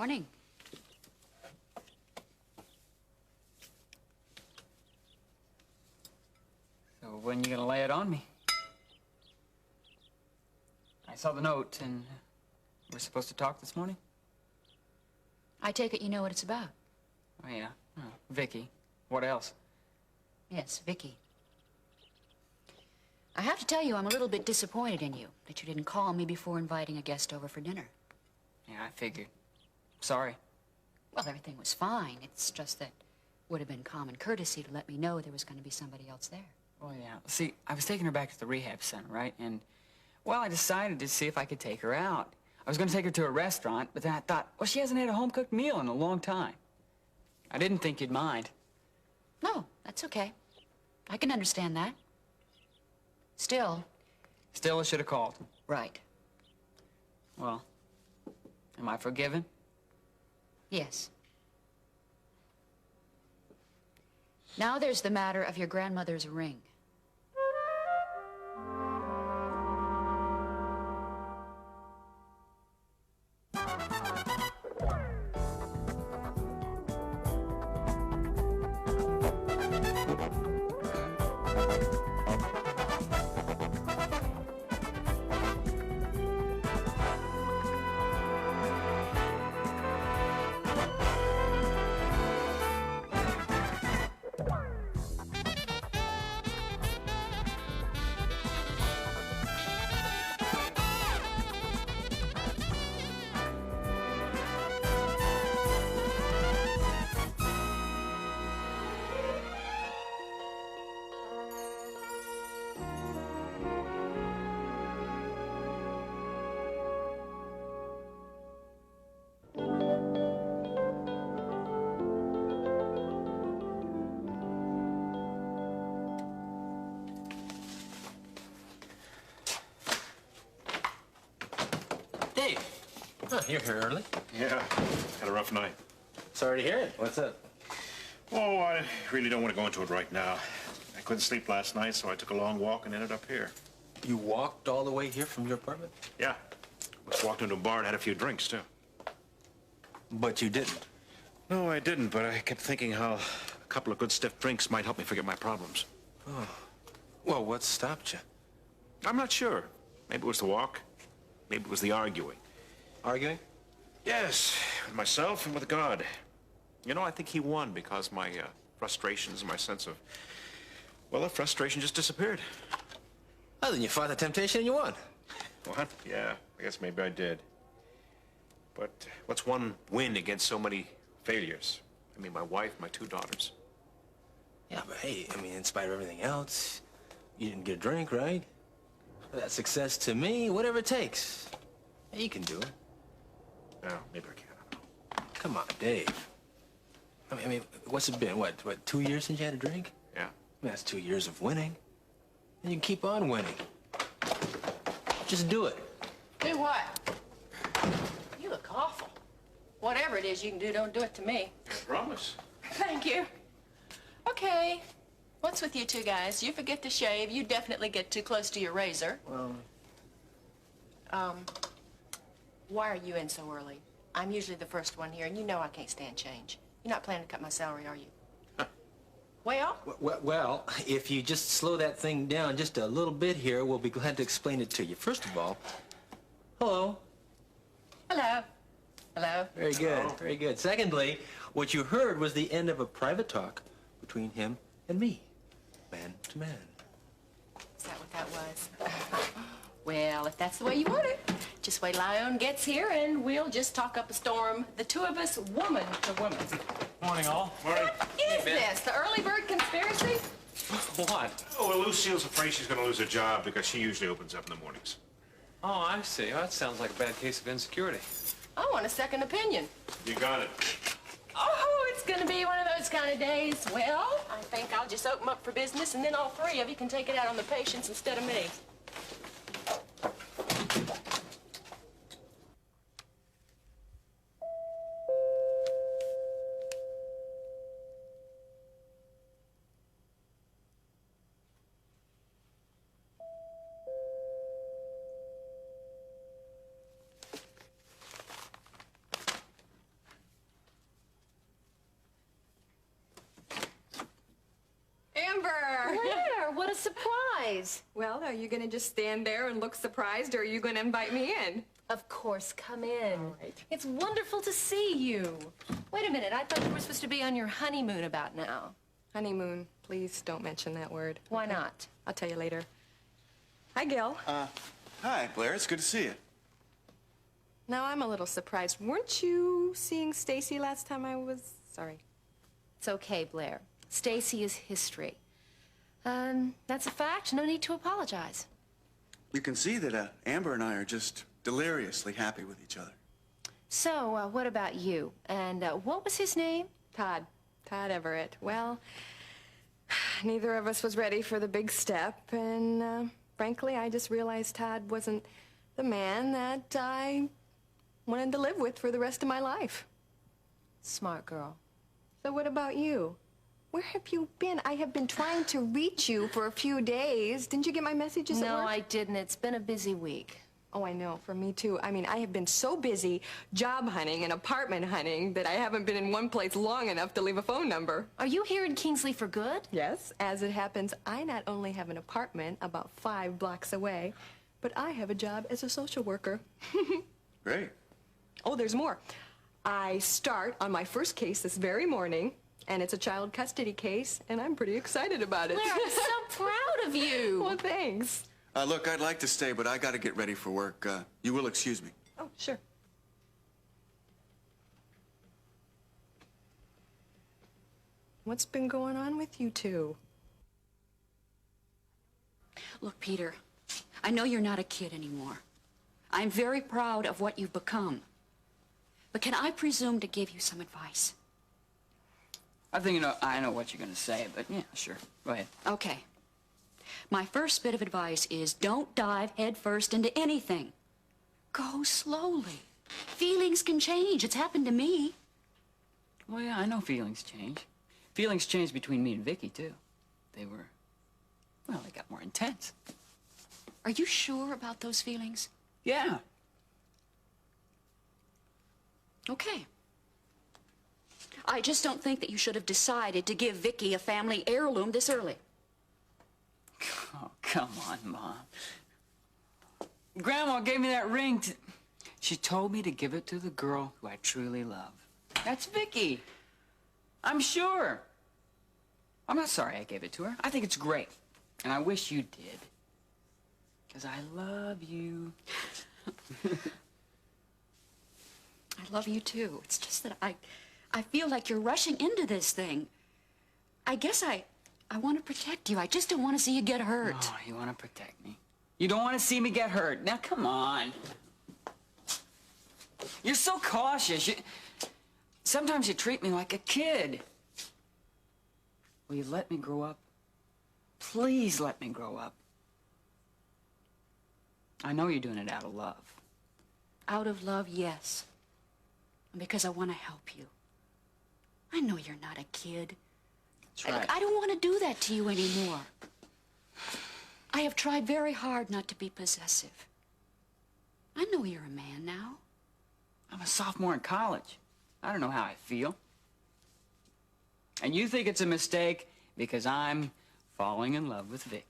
morning. So when you gonna lay it on me? I saw the note, and we're supposed to talk this morning? I take it you know what it's about. Oh, yeah. Oh, Vicky. What else? Yes, Vicky. I have to tell you, I'm a little bit disappointed in you, that you didn't call me before inviting a guest over for dinner. Yeah, I figured. Sorry. Well, everything was fine. It's just that it would have been common courtesy to let me know there was going to be somebody else there. Well, yeah. See, I was taking her back to the rehab center, right? And, well, I decided to see if I could take her out. I was going to take her to a restaurant, but then I thought, well, she hasn't had a home-cooked meal in a long time. I didn't think you'd mind. No, that's okay. I can understand that. Still, I should have called. right. Well, am I forgiven? Yes. Now there's the matter of your grandmother's ring. Dave! Oh, you're here early. Yeah, had a rough night. Sorry to hear it. What's up? Oh, I really don't want to go into it right now. I couldn't sleep last night, so I took a long walk and ended up here. You walked all the way here from your apartment? Yeah. Just walked into a bar and had a few drinks, too. But you didn't. No, I didn't, but I kept thinking how a couple of good stiff drinks might help me forget my problems. Oh. Well, what stopped you? I'm not sure. Maybe it was the walk. Maybe it was the arguing. Arguing? Yes, with myself and with God. You know, I think he won because my frustrations, my sense of... Well, the frustration just disappeared. Oh, then you fought the temptation and you won. What? Yeah, I guess maybe I did. But what's one win against so many failures? I mean, my wife, my 2 daughters. Yeah, but hey, I mean, in spite of everything else, you didn't get a drink, right? That's success to me, whatever it takes. Yeah, you can do it. No, maybe I can't. I don't know. Come on, Dave. I mean, what's it been? What, 2 years since you had a drink? Yeah. I mean, that's 2 years of winning. And you can keep on winning. Just do it. Do what? You look awful. Whatever it is you can do, don't do it to me. I promise. Thank you. Okay. What's with you 2 guys? You forget to shave. You definitely get too close to your razor. Well... Why are you in so early? I'm usually the first one here, and you know I can't stand change. You're not planning to cut my salary, are you? Well? Well, if you just slow that thing down just a little bit here, we'll be glad to explain it to you. First of all, hello. Hello. Hello. Very good, very good. Secondly, what you heard was the end of a private talk between him and me, man to man. Is that what that was? Well, if that's the way you want it, just wait till Ione gets here and we'll just talk up a storm. The 2 of us, woman to woman. Morning, all. Morning. What is this? The early bird conspiracy? What? Oh, well, Lucille's afraid she's going to lose her job because she usually opens up in the mornings. Oh, I see. Oh, that sounds like a bad case of insecurity. I want a second opinion. You got it. Oh, it's gonna be one of those kind of days. Well, I think I'll just open up for business and then all 3 of you can take it out on the patients instead of me. What a surprise. Well, are you going to just stand there and look surprised, or are you going to invite me in? Of course, come in. All right. It's wonderful to see you. Wait a minute, I thought you were supposed to be on your honeymoon about now. Honeymoon, please don't mention that word. Why okay? not? I'll tell you later. Hi, Gil. Hi, Blair. It's good to see you. Now, I'm a little surprised. Weren't you seeing Stacy last time I was... Sorry. It's okay, Blair. Stacy is history. That's a fact. No need to apologize. You can see that Amber and I are just deliriously happy with each other. So, what about you? And what was his name? Todd. Todd Everett. Well, neither of us was ready for the big step, and frankly, I just realized Todd wasn't the man that I wanted to live with for the rest of my life. Smart girl. So what about you? Where have you been? I have been trying to reach you for a few days. Didn't you get my messages at No, work? I didn't. It's been a busy week. Oh, I know. For me, too. I mean, I have been so busy job hunting and apartment hunting that I haven't been in one place long enough to leave a phone number. Are you here in Kingsley for good? Yes. As it happens, I not only have an apartment about 5 blocks away, but I have a job as a social worker. Great. Oh, there's more. I start on my first case this very morning, and it's a child custody case, and I'm pretty excited about it. Blair, I'm so proud of you. Well, thanks. Look, I'd like to stay, but I got to get ready for work. You will excuse me. Oh, sure. What's been going on with you two? Look, Peter, I know you're not a kid anymore. I'm very proud of what you've become. But can I presume to give you some advice? I think I know what you're going to say, but yeah, sure. Go ahead. Okay. My first bit of advice is don't dive headfirst into anything. Go slowly. Feelings can change. It's happened to me. Well, yeah, I know feelings change. Feelings changed between me and Vicky, too. They got more intense. Are you sure about those feelings? Yeah. Okay. I just don't think that you should have decided to give Vicky a family heirloom this early. Oh, come on, Mom. Grandma gave me that ring to... She told me to give it to the girl who I truly love. That's Vicky. I'm sure. I'm not sorry I gave it to her. I think it's great. And I wish you did. Because I love you. I love you too. It's just that I feel like you're rushing into this thing. I guess I want to protect you. I just don't want to see you get hurt. Oh, you want to protect me. You don't want to see me get hurt. Now, come on. You're so cautious. Sometimes you treat me like a kid. Will you let me grow up? Please let me grow up. I know you're doing it out of love. Out of love, yes. Because I want to help you. I know you're not a kid. That's right. Look, I don't want to do that to you anymore. I have tried very hard not to be possessive. I know you're a man now. I'm a sophomore in college. I don't know how I feel. And you think it's a mistake because I'm falling in love with Vicky,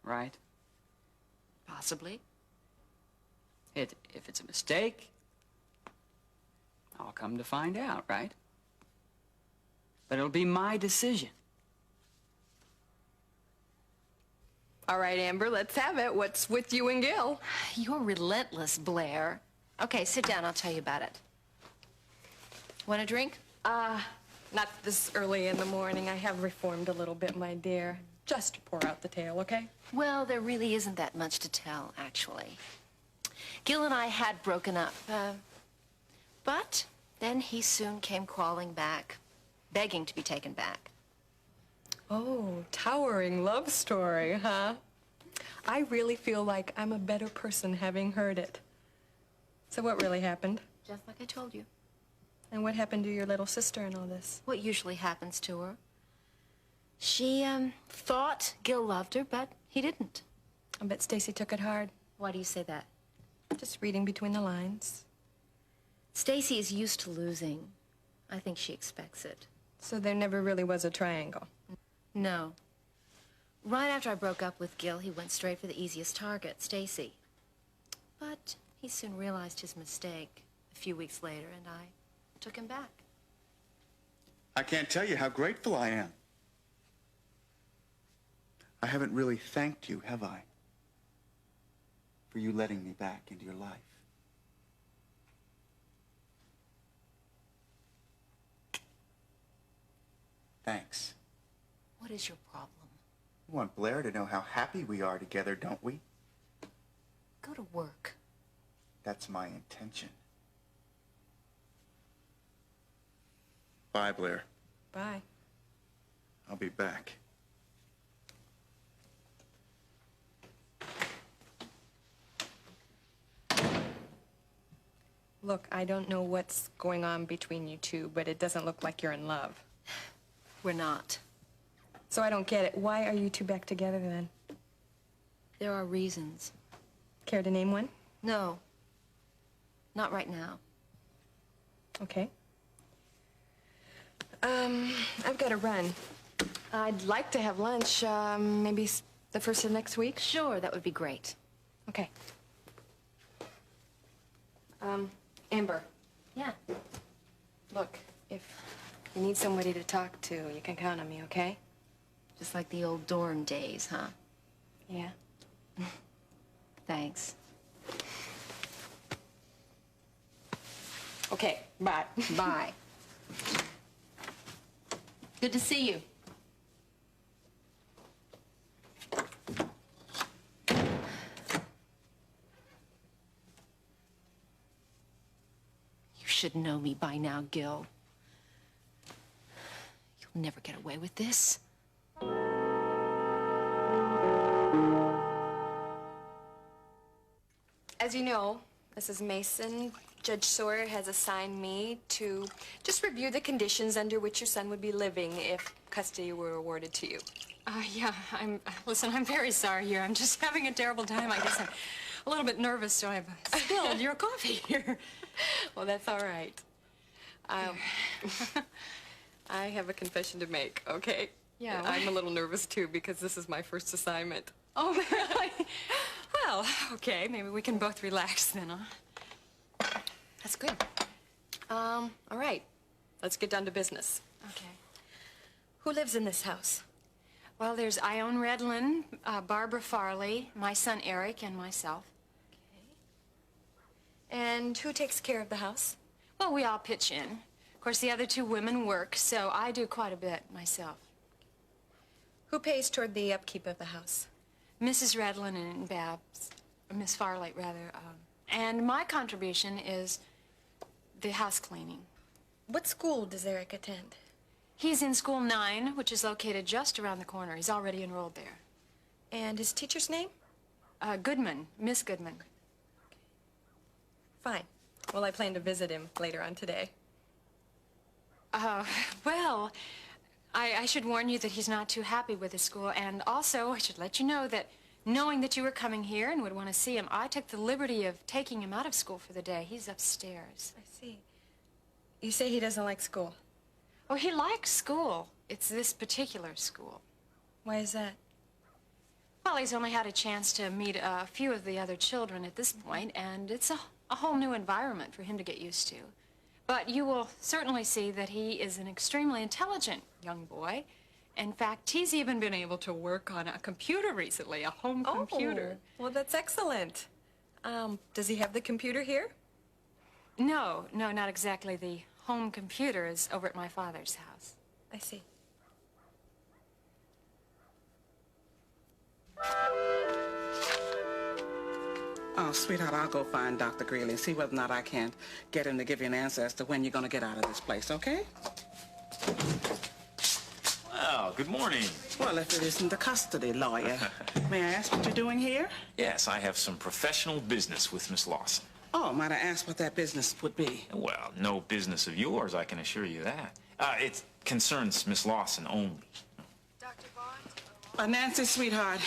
right? Possibly. If it's a mistake, I'll come to find out, right? But it'll be my decision. All right, Amber, let's have it. What's with you and Gil? You're relentless, Blair. Okay, sit down. I'll tell you about it. Want a drink? Not this early in the morning. I have reformed a little bit, my dear. Just pour out the tale, okay? Well, there really isn't that much to tell, actually. Gil and I had broken up, but then he soon came crawling back, begging to be taken back. Oh, towering love story, huh? I really feel like I'm a better person having heard it. So what really happened? Just like I told you. And what happened to your little sister in all this? What usually happens to her. She, thought Gil loved her, but he didn't. I bet Stacy took it hard. Why do you say that? Just reading between the lines. Stacy is used to losing. I think she expects it. So there never really was a triangle. No. Right after I broke up with Gil, he went straight for the easiest target, Stacy. But he soon realized his mistake a few weeks later, and I took him back. I can't tell you how grateful I am. I haven't really thanked you, have I? For you letting me back into your life. Thanks. What is your problem? We want Blair to know how happy we are together, don't we? Go to work. That's my intention. Bye, Blair. Bye. I'll be back. Look, I don't know what's going on between you two, but it doesn't look like you're in love. We're not. So I don't get it. Why are you two back together then? There are reasons. Care to name one? No. Not right now. Okay. I've got to run. I'd like to have lunch, maybe the first of next week. Sure, that would be great. Okay. Amber. Yeah. Look, if you need somebody to talk to, you can count on me, okay? Just like the old dorm days, huh? Yeah. Thanks. Okay, bye. Bye. Good to see you. You should know me by now, Gil. You'll never get away with this. As you know, Mrs. Mason, Judge Sawyer has assigned me to just review the conditions under which your son would be living if custody were awarded to you. Yeah, listen, I'm very sorry here. I'm just having a terrible time. I guess I'm a little bit nervous, so I've spilled your coffee here. Well, that's all right. I have a confession to make, okay? Yeah, I'm a little nervous, too, because this is my first assignment. Oh, really? Well, okay, maybe we can both relax then, huh? That's good. All right. Let's get down to business. Okay. Who lives in this house? Well, there's Ione Redlin, Barbara Farley, my son Eric, and myself. And who takes care of the house? Well, we all pitch in. Of course, the other two women work, so I do quite a bit myself. Who pays toward the upkeep of the house? Mrs. Redlin and Babs, Miss Farley, rather. And my contribution is the house cleaning. What school does Eric attend? He's in School 9, which is located just around the corner. He's already enrolled there. And his teacher's name? Goodman, Miss Goodman. Fine. Well, I plan to visit him later on today. Well, I should warn you that he's not too happy with his school, and also I should let you know that knowing that you were coming here and would want to see him, I took the liberty of taking him out of school for the day. He's upstairs. I see. You say he doesn't like school. Oh, he likes school. It's this particular school. Why is that? Well, he's only had a chance to meet a few of the other children at this point, and it's a whole new environment for him to get used to. But you will certainly see that he is an extremely intelligent young boy. In fact, he's even been able to work on a computer recently, a home computer. Well, that's excellent. Does he have the computer here? No, not exactly. The home computer is over at my father's house. I see. Oh, sweetheart, I'll go find Dr. Greeley and see whether or not I can get him to give you an answer as to when you're going to get out of this place, okay? Well, good morning. Well, if it isn't the custody lawyer, may I ask what you're doing here? Yes, I have some professional business with Miss Lawson. Oh, might I ask what that business would be? Well, no business of yours, I can assure you that. It concerns Miss Lawson only. Dr. Bond? Nancy, sweetheart,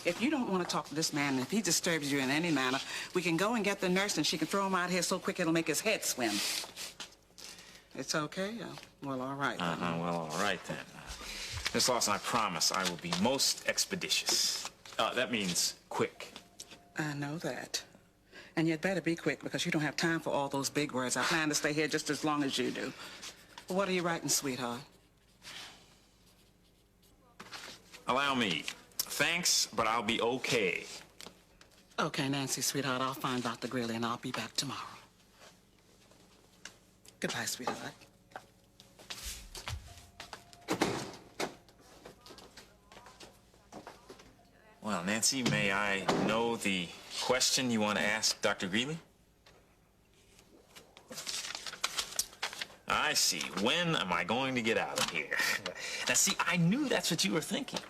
if you don't want to talk to this man, if he disturbs you in any manner, we can go and get the nurse and she can throw him out here so quick it'll make his head swim. It's okay? Well, all right. Well, all right then. Miss Lawson, I promise I will be most expeditious. That means quick. I know that. And you'd better be quick because you don't have time for all those big words. I plan to stay here just as long as you do. What are you writing, sweetheart? Allow me. Thanks, but I'll be okay. Okay, Nancy, sweetheart, I'll find Dr. Greeley and I'll be back tomorrow. Goodbye, sweetheart. Well, Nancy, may I know the question you want to ask Dr. Greeley? I see. When am I going to get out of here? Now, see, I knew that's what you were thinking.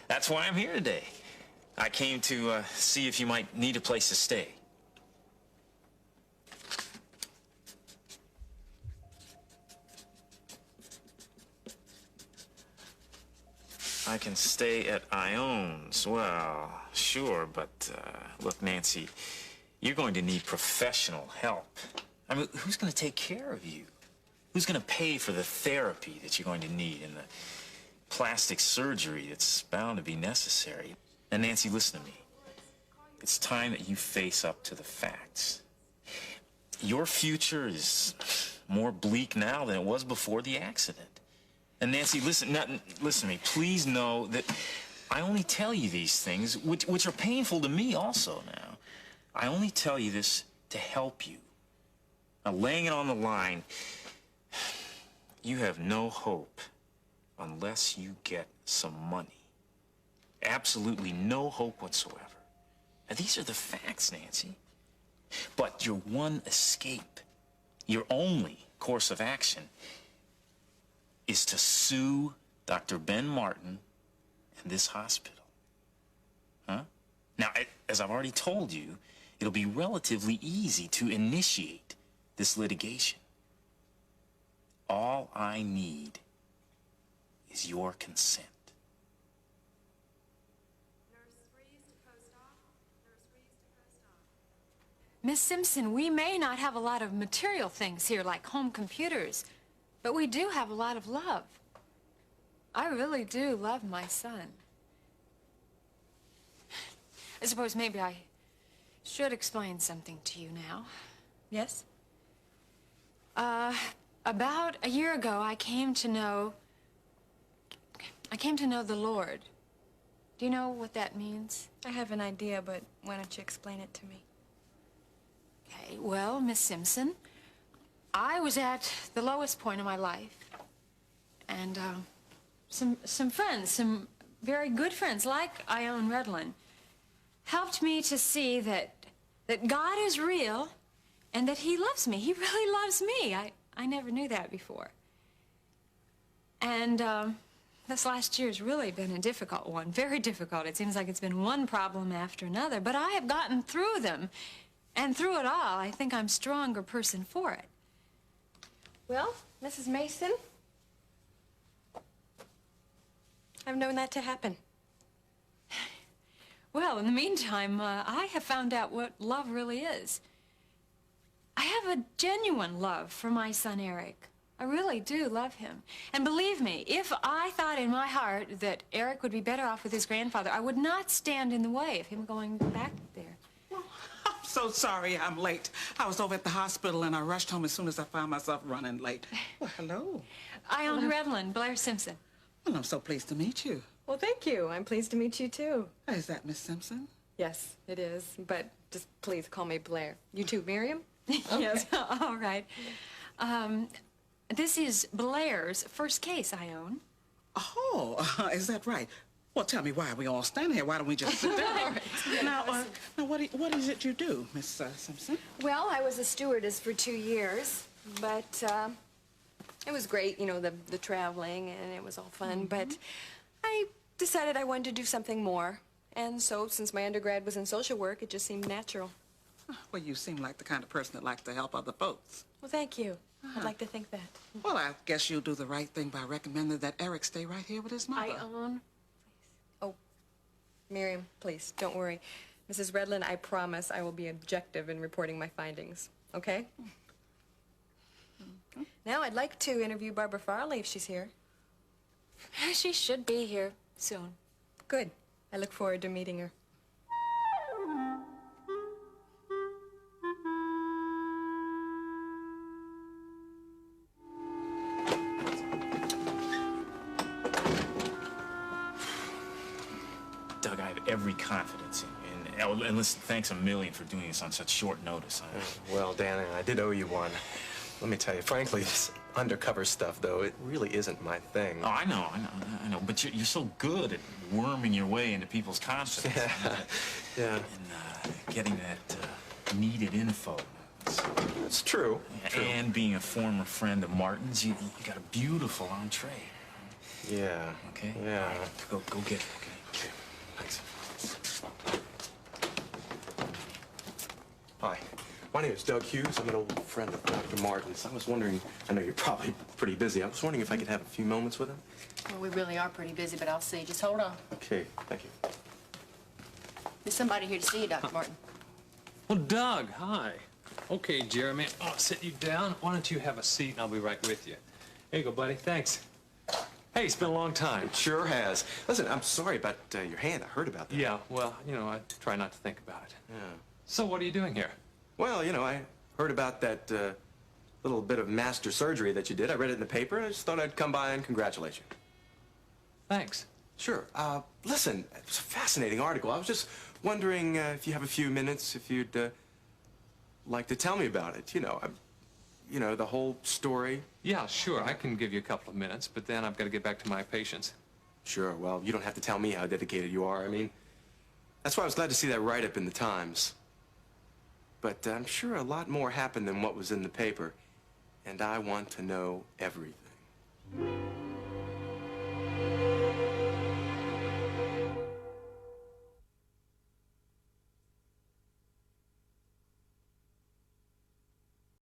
That's why I'm here today. I came to see if you might need a place to stay. I can stay at Ione's. Well, sure, but look, Nancy, you're going to need professional help. I mean, who's going to take care of you? Who's going to pay for the therapy that you're going to need and the plastic surgery that's bound to be necessary? And Nancy, listen to me. It's time that you face up to the facts. Your future is more bleak now than it was before the accident. And Nancy, listen to me. Please know that I only tell you these things, which are painful to me also now. I only tell you this to help you. Now, laying it on the line, you have no hope unless you get some money. Absolutely no hope whatsoever. Now, these are the facts, Nancy. But your one escape, your only course of action, is to sue Dr. Ben Martin and this hospital. Huh? Now, as I've already told you, it'll be relatively easy to initiate this litigation. All I need is your consent. Miss Simpson, we may not have a lot of material things here like home computers, but we do have a lot of love. I really do love my son. I suppose maybe I should explain something to you now. Yes? About a year ago, I came to know the Lord. Do you know what that means? I have an idea, but why don't you explain it to me? Okay, well, Miss Simpson, I was at the lowest point of my life. And some friends, some very good friends, like Ione Redlin, helped me to see that God is real and that he loves me. He really loves me. I never knew that before. And this last year's really been a difficult one, very difficult. It seems like it's been one problem after another, but I have gotten through them. And through it all, I think I'm a stronger person for it. Well, Mrs. Mason, I've known that to happen. Well, in the meantime, I have found out what love really is. I have a genuine love for my son, Eric. I really do love him. And believe me, if I thought in my heart that Eric would be better off with his grandfather, I would not stand in the way of him going back there. I'm so sorry I'm late. I was over at the hospital and I rushed home as soon as I found myself running late. Well, hello. Ione Redlin, Blair Simpson. Well, I'm so pleased to meet you. Well, thank you. I'm pleased to meet you, too. Is that Miss Simpson? Yes, it is. But just please call me Blair. You too, Miriam? Yes, all right. This is Blair's first case, Ione. Oh, is that right? Well, tell me, why are we all standing here? Why don't we just sit down? Now, what is it you do, Miss Simpson? Well, I was a stewardess for 2 years, but it was great, you know, the traveling, and it was all fun. But I decided I wanted to do something more. And so, since my undergrad was in social work, it just seemed natural. Well, you seem like the kind of person that likes to help other folks. Well, thank you. I'd like to think that. Well, I guess you'll do the right thing by recommending that Eric stay right here with his mother. Ione, please. Oh, Miriam, please, don't worry. Mrs. Redlin, I promise I will be objective in reporting my findings, okay? Now, I'd like to interview Barbara Farley if she's here. She should be here soon. Good. I look forward to meeting her. Doug, I have every confidence in you. And listen, thanks a million for doing this on such short notice. Well, Dan, I did owe you one. Let me tell you, frankly, this undercover stuff, though, it really isn't my thing. Oh, I know. But you're so good at worming your way into people's confidence. Yeah. And getting that needed info. It's true. And being a former friend of Martin's, you got a beautiful entree. Yeah. Okay? Yeah. All right, go get it, okay? Okay. Thanks. Hi. My name is Doug Hughes. I'm an old friend of Dr. Martin's. I was wondering, I know you're probably pretty busy. I was wondering if I could have a few moments with him. Well, we really are pretty busy, but I'll see. Just hold on. Okay, thank you. There's somebody here to see you, Dr. Martin. Well, Doug, hi. Okay, Jeremy, I'll sit you down. Why don't you have a seat and I'll be right with you. Here you go, buddy. Thanks. Hey, it's been a long time. It sure has. Listen, I'm sorry about your hand. I heard about that. Yeah, well, I try not to think about it. Yeah. So what are you doing here? Well, I heard about that little bit of master surgery that you did. I read it in the paper. I just thought I'd come by and congratulate you. Thanks. Sure. Listen, it was a fascinating article. I was just wondering if you have a few minutes, if you'd like to tell me about it. The whole story. Yeah, sure. I can give you a couple of minutes, but then I've got to get back to my patients. Sure. Well, you don't have to tell me how dedicated you are. I mean, that's why I was glad to see that write-up in the Times. But I'm sure a lot more happened than what was in the paper, and I want to know everything.